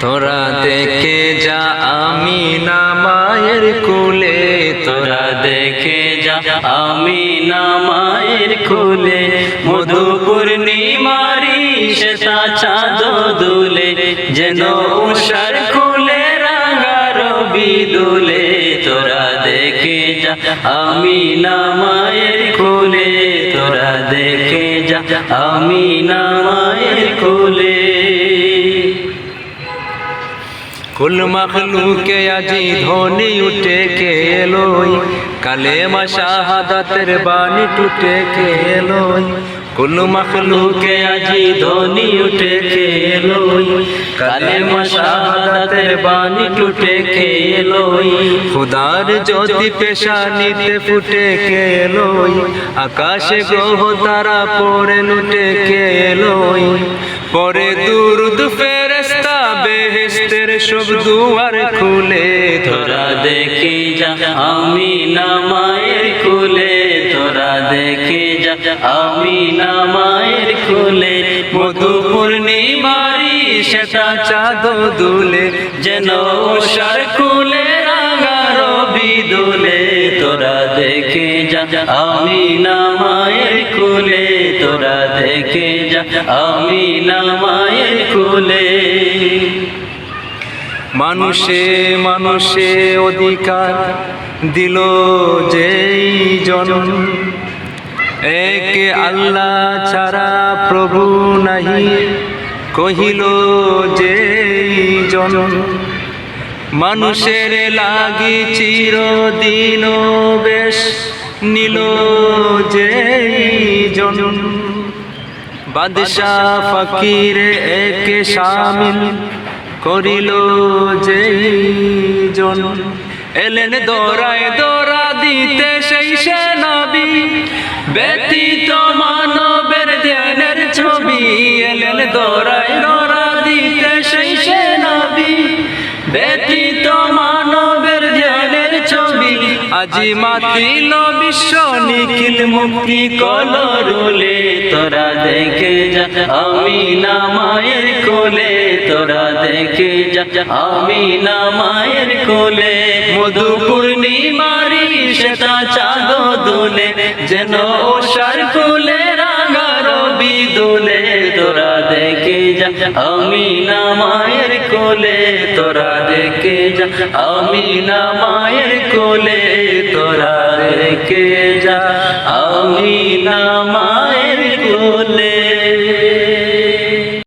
তোরা দেখে যা আমিনা মায়ের কোলে, তোরা দেখে যা আমিনা মায়ের কোলে, মধু পূর্ণিমারি শ্বেতা চাঁদ দুলে, যেন উষার কোলে রাঙা রবি দুলে। তোরা দেখে যা আমিনা মায়ের কোলে, তোরা দেখে যা আমিনা মায়ের কোলে। কুল মখলুকে আজি ধ্বনি উঠে কে এলোই, কালেমা শাহাদাতের বাণী টুটে কে এলোই। কুল মখলুকে আজি ধ্বনি উঠে কে এলোই, কালেমা শাহাদাতের বাণী টুটে কে এলোই। খুদার জ্যোতি পেশানিতে ফুটে কে এলোই, আকাশে গ্রহ তারা পড়ে লুটে কে এলোই। পরে দুরুদ ফেরেশতা বেহেশতের সব দুয়ার খুলে, তোরা দেখে যা আমিনা মায়ের কোলে, তোরা দেখে যা আমিনা মায়ের কোলে, মধু পূর্ণিমারি শ্বেতা চাঁদ দুলে, যেন উষার কোলে রাঙা রবি দুলে। তোরা দেখে যা আমিনা মায়ের কোলে, তোরা দেখে যা আমিনা মায়ের কোলে। মানুষে মানুষে অধিকার দিল যেই জন, এক আল্লাহ ছাড়া প্রভু নাহি কহিল যেই জন। মানুষের লাগি চিরদিন বেশ নিল যেই জন, বাদশাহ ফকির এক শামিল করিল যেই জন। এলেন দৌড়ায় দৌড়া দিতে সেই সে নবী, ব্যতীত মানবের ধ্যানের ছবি। এলেন দৌড়ায় দৌড়া দিতে সেই সে নবী, ব্যতীত মানবের ধ্যানের ছবি। আজি মাতিল বিশ্ব নিখিল মুক্তি কলরুলে, তোরা দেখে যা আমিনা মায়ের কোলে, তোরা দেখে যা আমিনা মায়ের কোলে, মধু পূর্ণিমারি শ্বেতা চাঁদ দুলে, যেন উষার কোলে রাঙা রবি দুলে। তোরা দেখে যা আমিনা মায়ের কোলে, তোরা দেখে যা আমিনা মায়ের কোলে, তোরা দেখে যা আমিনা মায়ের কোলে।